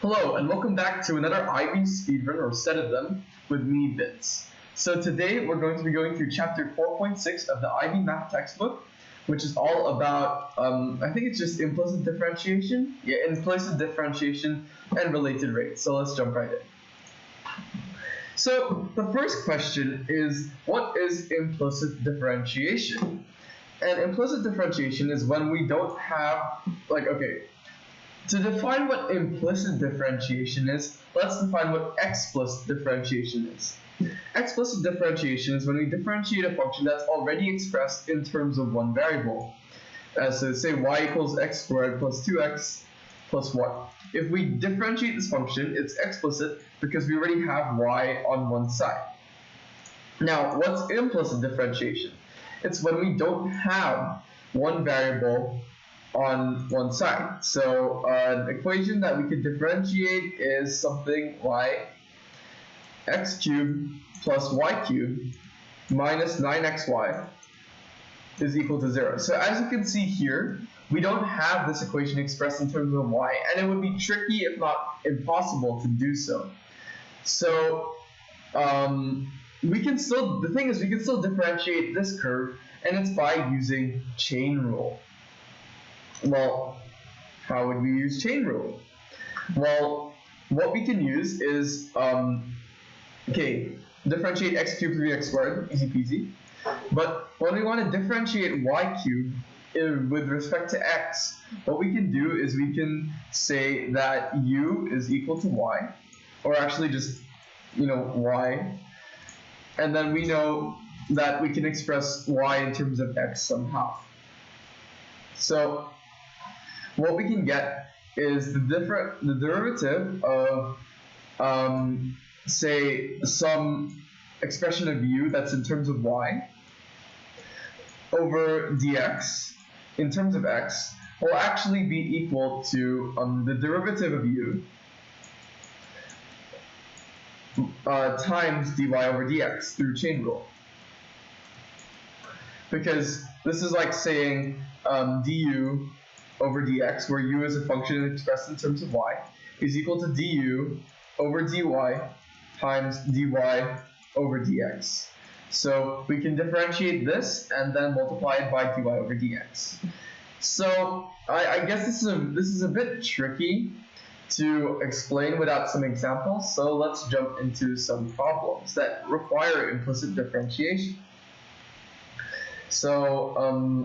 Hello, and welcome back to another IB speedrun, or set of them, with me, Bits. So today we're going to be going through chapter 4.6 of the IB math textbook, which is all about, I think it's just implicit differentiation. Yeah, implicit differentiation and related rates. So let's jump right in. So the first question is, what is implicit differentiation? And implicit differentiation is when we don't have, to define what implicit differentiation is, let's define what explicit differentiation is. Explicit differentiation is when we differentiate a function that's already expressed in terms of one variable. So say y equals x squared plus 2x plus 1. If we differentiate this function, it's explicit because we already have y on one side. Now, what's implicit differentiation? It's when we don't have one variable on one side. So an equation that we could differentiate is something like x cubed plus y cubed minus 9xy is equal to 0. So as you can see here, we don't have this equation expressed in terms of y, and it would be tricky, if not impossible, to do so. So we can still differentiate this curve, and it's by using chain rule. Well, how would we use chain rule? Well, what we can use is, differentiate x cubed 3x squared, easy peasy. But when we want to differentiate y cubed with respect to x, what we can do is we can say that u is equal to y, or actually just, y. And then we know that we can express y in terms of x somehow. So what we can get is the derivative of, say, some expression of u that's in terms of y over dx in terms of x will actually be equal to the derivative of u times dy over dx through chain rule. Because this is like saying du over dx, where u is a function expressed in terms of y, is equal to du over dy times dy over dx. So we can differentiate this and then multiply it by dy over dx. So I guess this is a bit tricky to explain without some examples, so let's jump into some problems that require implicit differentiation. So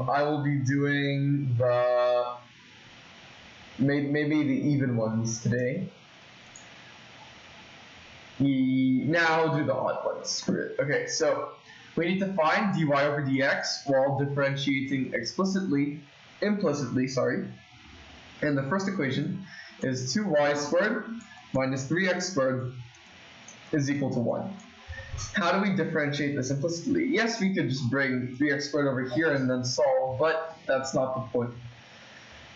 I will be doing maybe the even ones today. Now I'll do the odd ones. Screw it. Okay, so we need to find dy over dx while differentiating implicitly, and the first equation is 2y squared minus 3x squared is equal to 1. How do we differentiate this implicitly? Yes, we could just bring 3x squared over here and then solve, but that's not the point.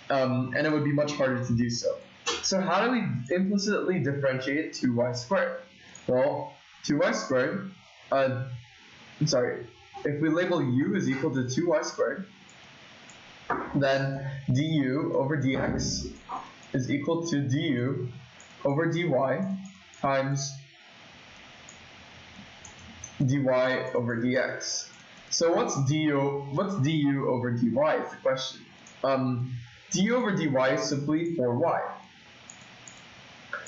And it would be much harder to do so. So how do we implicitly differentiate 2y squared? Well, 2y squared, if we label u is equal to 2y squared, then du over dx is equal to du over dy times dy over dx. So what's du over dy is the question. Du over dy is simply 4y.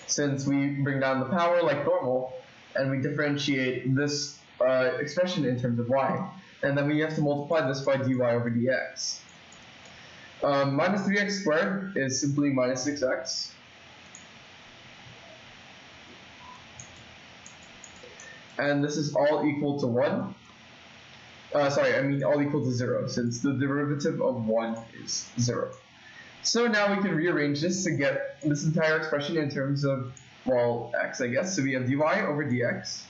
Since we bring down the power like normal, and we differentiate this expression in terms of y, and then we have to multiply this by dy over dx. Minus 3x squared is simply minus 6x. And this is all equal to 1. All equal to 0, since the derivative of 1 is 0. So now we can rearrange this to get this entire expression in terms of, well, x, I guess. So we have dy over dx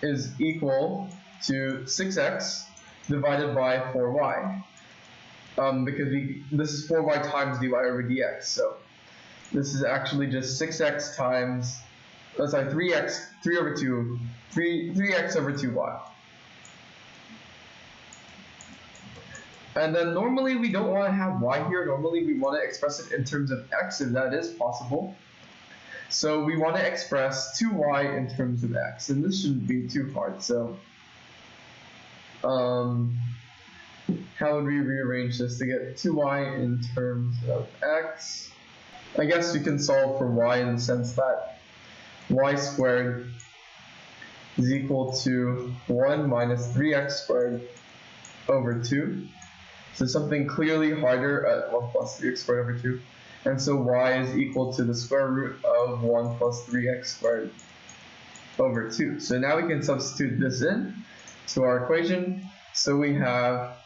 is equal to 6x divided by 4y. Because this is 4y times dy over dx. So this is actually just 6x times, 3x over 2y. And then normally we don't want to have y here. Normally we want to express it in terms of x if that is possible. So we want to express 2y in terms of x, and this shouldn't be too hard. So how would we rearrange this to get 2y in terms of x? I guess we can solve for y in the sense that y squared is equal to 1 minus 3x squared over 2. So something clearly harder at 1 plus 3x squared over 2. And so y is equal to the square root of 1 plus 3x squared over 2. So now we can substitute this in to our equation. So we have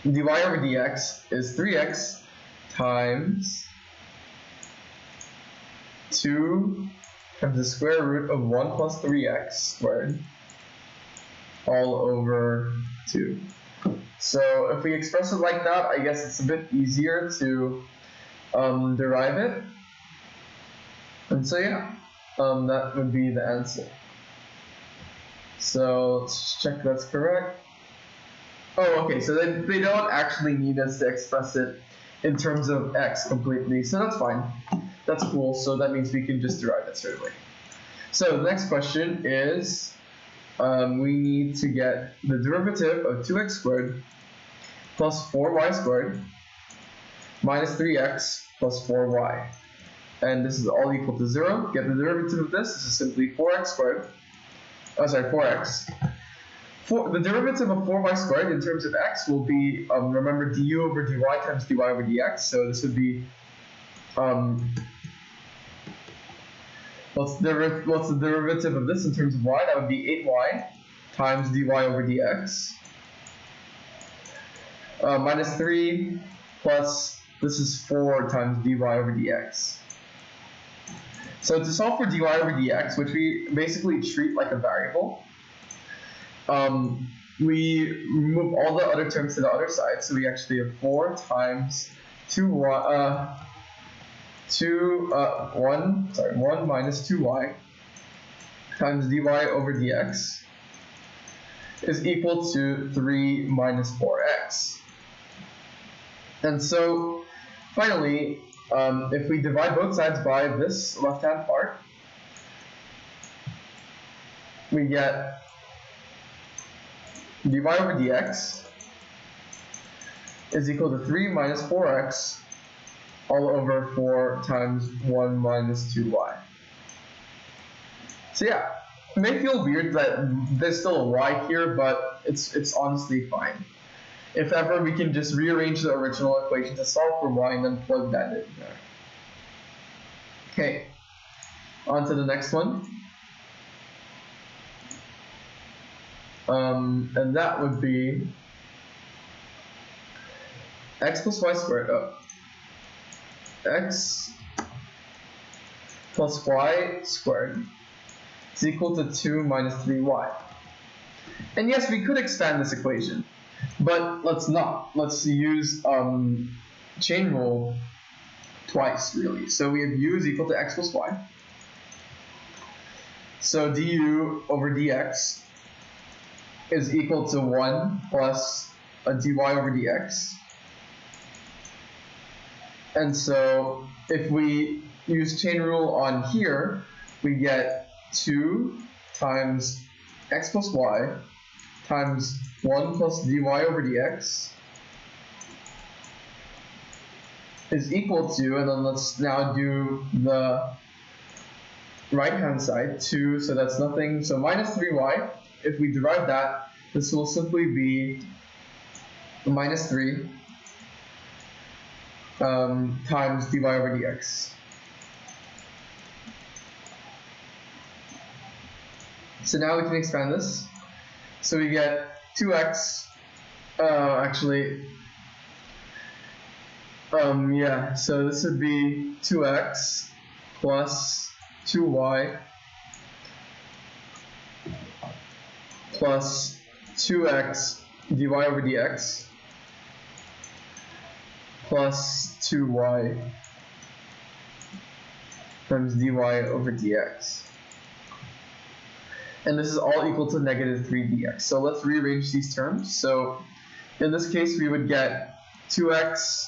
dy over dx is 3x times 2 times the square root of 1 plus 3x squared all over 2. So if we express it like that, I guess it's a bit easier to derive it. And so yeah, that would be the answer. So let's check that's correct. Oh, okay, so they don't actually need us to express it in terms of x completely, so that's fine. That's cool, so that means we can just derive it straight away. So the next question is, we need to get the derivative of 2x squared plus 4y squared minus 3x plus 4y. And this is all equal to 0. Get the derivative of this. This is simply 4x squared. Oh, sorry, 4x. The derivative of 4y squared in terms of x will be, remember, du over dy times dy over dx. So this would be, what's the derivative of this in terms of y? That would be 8y times dy over dx. Minus 3 plus, this is 4 times dy over dx. So to solve for dy over dx, which we basically treat like a variable, we move all the other terms to the other side. So we actually have 4 times 1 minus 2y times dy over dx is equal to 3 minus 4x. And so finally, if we divide both sides by this left-hand part, we get dy over dx is equal to 3 minus 4x all over 4 times 1 minus 2y. So yeah, it may feel weird that there's still a y here, but it's honestly fine. If ever, we can just rearrange the original equation to solve for y and then plug that in there. Okay, on to the next one. And that would be x plus y squared. X plus y squared is equal to 2 minus 3y. And yes, we could expand this equation, but let's not. Let's use chain rule twice, really. So we have u is equal to x plus y. So du over dx is equal to 1 plus a dy over dx. And so if we use chain rule on here, we get 2 times x plus y times 1 plus dy over dx is equal to, and then let's now do the right hand side, 2, so that's nothing, so minus 3y. If we derive that, this will simply be minus 3 times dy over dx. So now we can expand this. So we get 2x, yeah, so this would be 2x plus 2y plus 2x dy over dx plus 2y times dy over dx. And this is all equal to negative 3 dx. So let's rearrange these terms. So in this case we would get 2x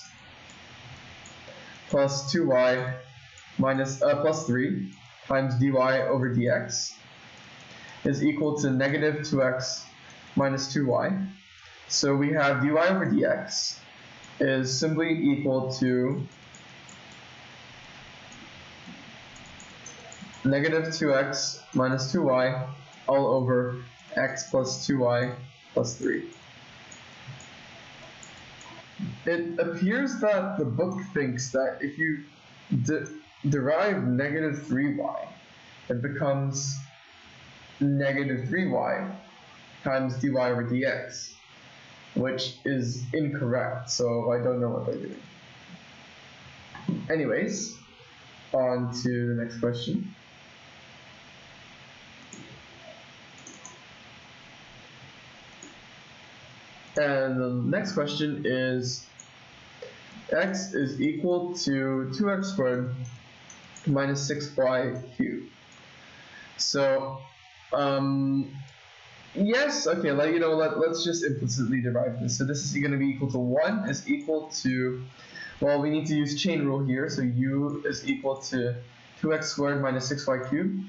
plus 2y minus plus 3 times dy over dx is equal to negative 2x minus 2y. So we have dy over dx is simply equal to negative 2x minus 2y all over x plus 2y plus 3. It appears that the book thinks that if you derive negative 3y, it becomes negative 3y times dy over dx, which is incorrect, so I don't know what they're doing. Anyways, on to the next question. And the next question is x is equal to 2x squared minus 6y cubed. So, yes, okay, let's just implicitly derive this. So this is going to be equal to 1 is equal to, well, we need to use chain rule here, so u is equal to 2x squared minus 6y cubed.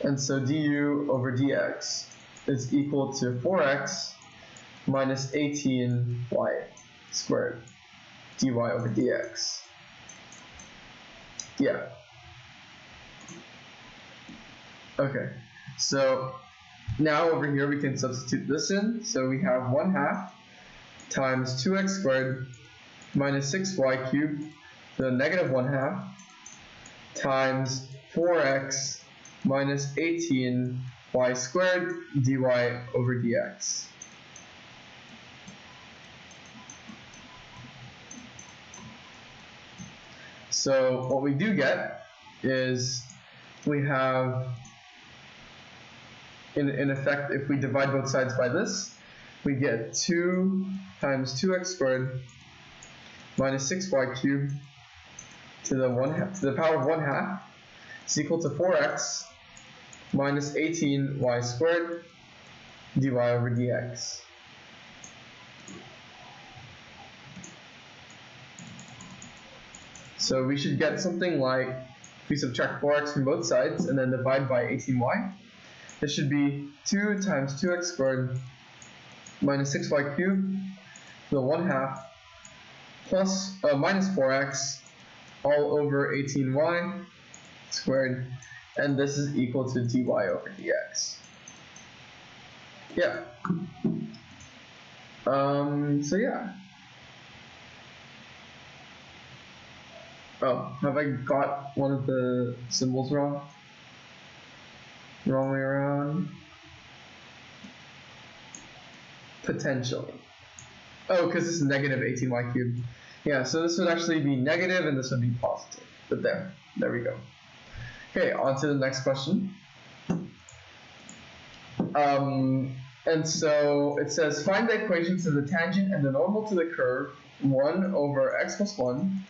And so du over dx is equal to 4x minus 18y squared dy over dx. Yeah. Okay, so now over here we can substitute this in. So we have 1/2 times 2x squared minus 6y cubed to the negative 1/2 times 4x minus 18y squared dy over dx. So what we do get is we have, in effect, if we divide both sides by this, we get 2 times 2x squared minus 6y cubed to the power of 1/2 is equal to 4x minus 18y squared dy over dx. So we should get something like, if we subtract 4x from both sides and then divide by 18y, this should be 2 times 2x squared minus 6y cubed to the 1/2 plus minus 4x all over 18y squared, and this is equal to dy over dx. Yeah. So yeah. Oh, have I got one of the symbols wrong? Wrong way around? Potentially. Oh, because it's negative 18y cubed. Yeah, so this would actually be negative and this would be positive. But there we go. Okay, on to the next question. And so it says, find the equations of the tangent and the normal to the curve 1 over x plus 1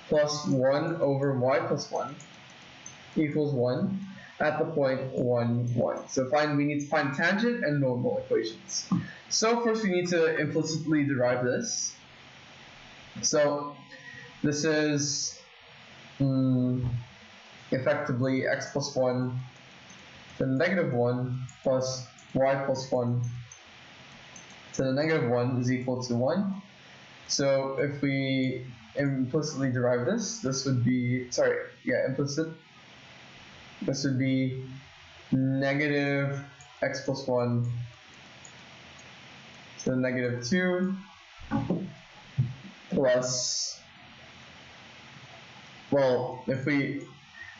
plus 1 over y plus 1 equals 1 at the point 1, 1. So we need to find tangent and normal equations. So first we need to implicitly derive this. So this is effectively x plus 1 to the negative 1 plus y plus 1 to the negative 1 is equal to 1. So if we implicitly derive this, this would be, implicit. This would be negative x plus 1 to the negative 2 plus, well, if we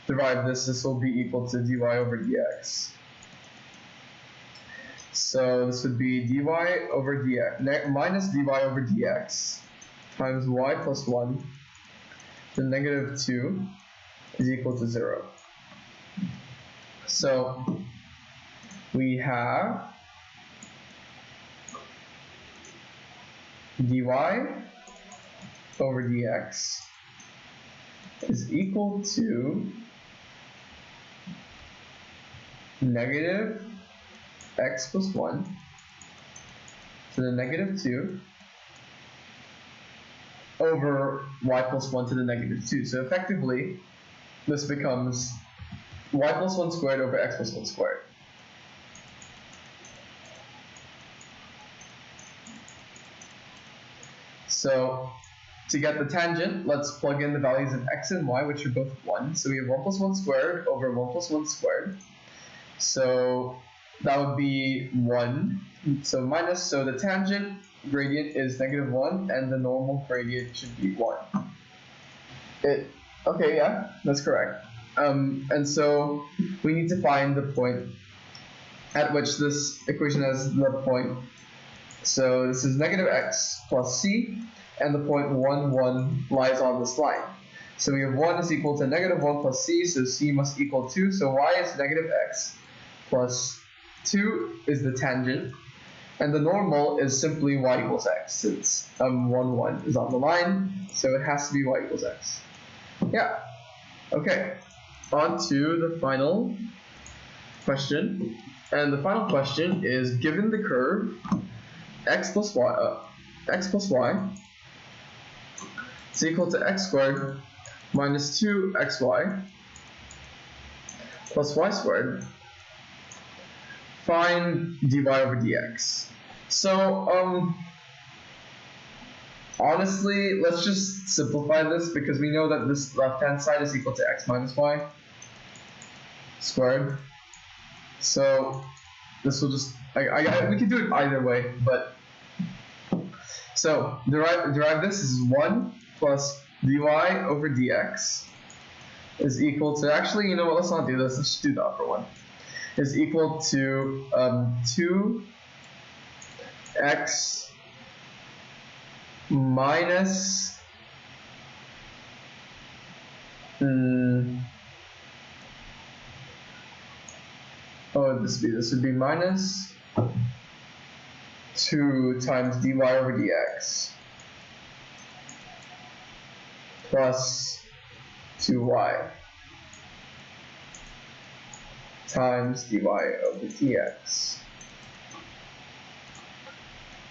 derive this, this will be equal to dy over dx. So this would be dy over dx, minus dy over dx times y plus 1 to the negative 2 is equal to 0. So we have dy over dx is equal to negative x plus 1 to the negative 2 over y plus 1 to the negative 2. So effectively, this becomes y plus 1 squared over x plus 1 squared. So to get the tangent, let's plug in the values of x and y, which are both 1. So we have 1 plus 1 squared over 1 plus 1 squared. So that would be 1. So minus, so the tangent gradient is negative 1, and the normal gradient should be 1. Okay, yeah, that's correct. And so we need to find the point at which this equation has the point. So this is negative x plus c, and the point 1, 1 lies on this line. So we have 1 is equal to negative 1 plus c, so c must equal 2. So y is negative x plus 2 is the tangent, and the normal is simply y equals x, since 1, 1 is on the line, so it has to be y equals x. Yeah. Okay. On to the final question. And the final question is, given the curve x plus y is equal to x squared minus 2xy plus y squared, find dy over dx. So honestly, let's just simplify this, because we know that this left-hand side is equal to x minus y squared. So this will just, we can do it either way, but so derive this is 1 plus dy over dx is equal to, actually, you know what, let's not do this, let's just do the upper one, is equal to 2x minus this would be minus 2 times dy over dx plus 2y times dy over dx.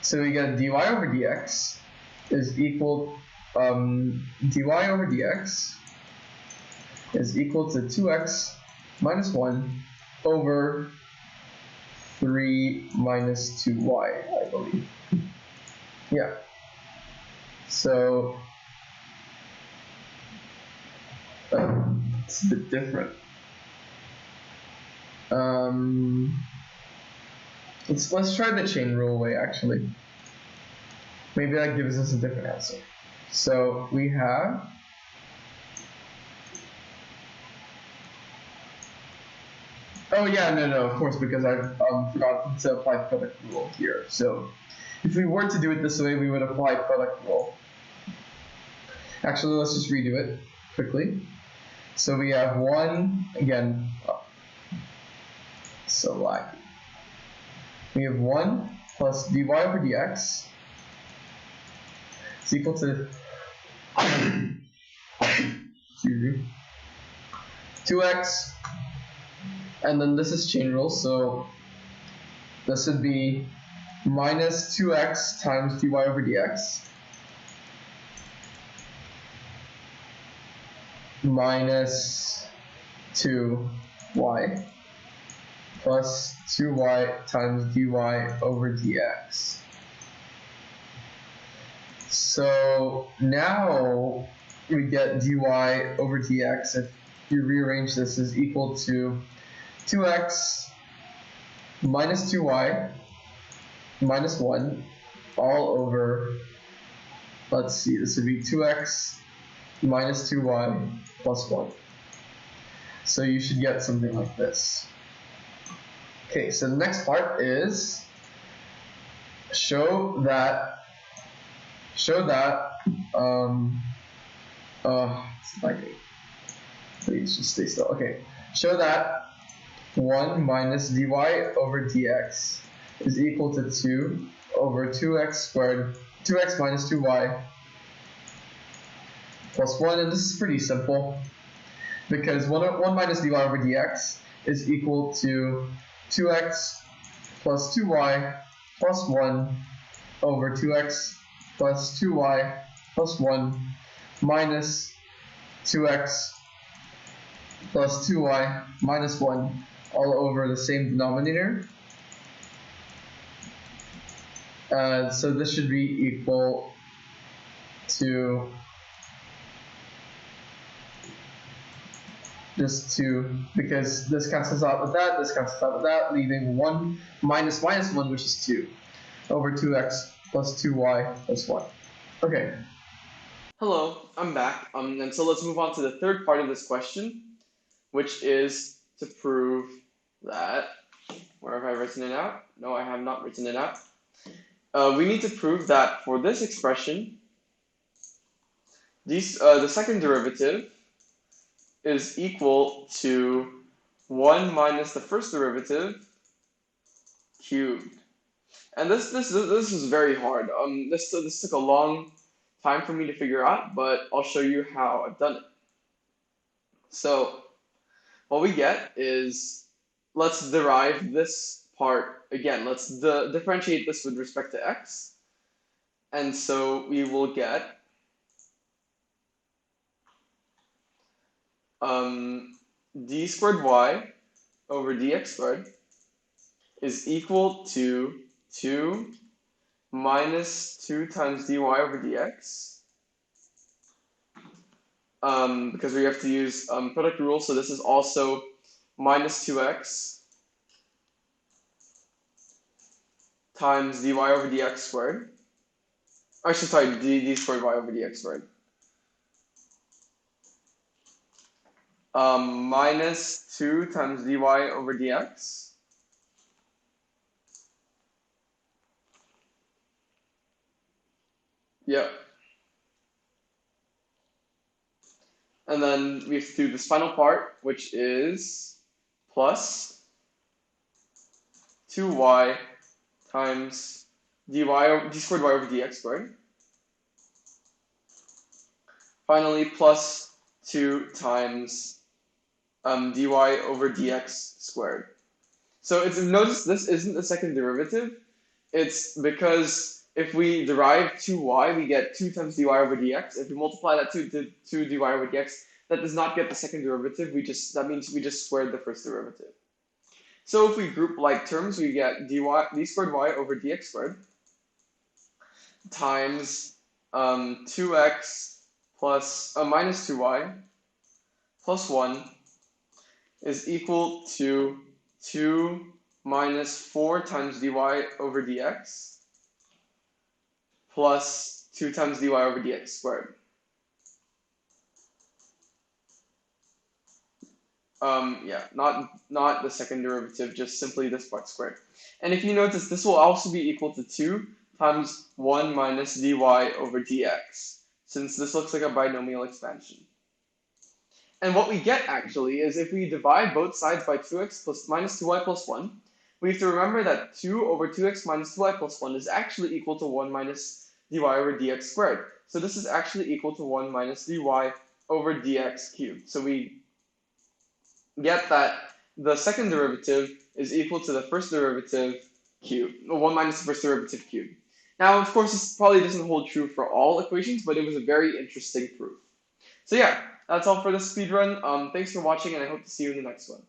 So we get dy over dx is equal dy over dx is equal to 2x minus 1 over 3 minus 2y, I believe. Yeah. So it's a bit different. Let's try the chain rule way, actually. Maybe that gives us a different answer. So we have of course, because I forgot to apply product rule here. So if we were to do it this way, we would apply product rule. Actually, let's just redo it quickly. So we have 1, again, so laggy. We have 1 plus dy over dx is equal to 2x, and then this is chain rule, so this would be minus 2x times dy over dx minus 2y plus 2y times dy over dx. So now we get dy over dx, if you rearrange this, is equal to 2x minus 2y minus 1 all over, let's see, this would be 2x minus 2y plus 1. So you should get something like this. Okay, so the next part is show that it's lagging. Please just stay still. Okay, show that 1 minus dy over dx is equal to 2 over 2x squared, 2x minus 2y plus 1, and this is pretty simple because 1 minus dy over dx is equal to 2x plus 2y plus 1 over 2x plus 2y plus 1 minus 2x plus 2y minus 1 all over the same denominator. So this should be equal to just 2, because this cancels out with that, this cancels out with that, leaving 1 minus 1, which is 2, over 2x plus 2y plus 1. Okay. Hello, I'm back. And so let's move on to the third part of this question, which is to prove that, where have I written it out? No, I have not written it out. We need to prove that for this expression, the second derivative is equal to 1 minus the first derivative cubed. And this is very hard. This took a long time for me to figure out, but I'll show you how I've done it. So what we get is, let's derive this part again. Let's differentiate this with respect to x. And so we will get d squared y over dx squared is equal to 2 minus 2 times dy over dx, because we have to use product rule, so this is also minus 2x times dy over dx squared. Actually, sorry, d squared y over dx squared. Minus 2 times dy over dx. Yep. And then we have to do this final part, which is plus 2y times d squared y over dx squared. Finally, plus 2 times dy over dx squared. So notice this isn't the second derivative. It's because if we derive 2y, we get 2 times dy over dx. If we multiply that to 2 dy over dx, that does not get the second derivative. That means we just squared the first derivative. So if we group like terms, we get d squared y over dx squared times 2x plus minus 2y plus 1 is equal to 2 minus 4 times dy over dx plus 2 times dy over dx squared. Yeah, not the second derivative, just simply this part squared. And if you notice, this will also be equal to 2 times 1 minus dy over dx, since this looks like a binomial expansion. And what we get actually is, if we divide both sides by 2x plus minus 2y plus 1, we have to remember that 2 over 2x minus 2y plus 1 is actually equal to 1 minus dy over dx squared. So this is actually equal to 1 minus dy over dx cubed. So we get that the second derivative is equal to the first derivative cubed, 1 minus the first derivative cubed. Now, of course, this probably doesn't hold true for all equations, but it was a very interesting proof. So yeah, that's all for this speedrun. Thanks for watching, and I hope to see you in the next one.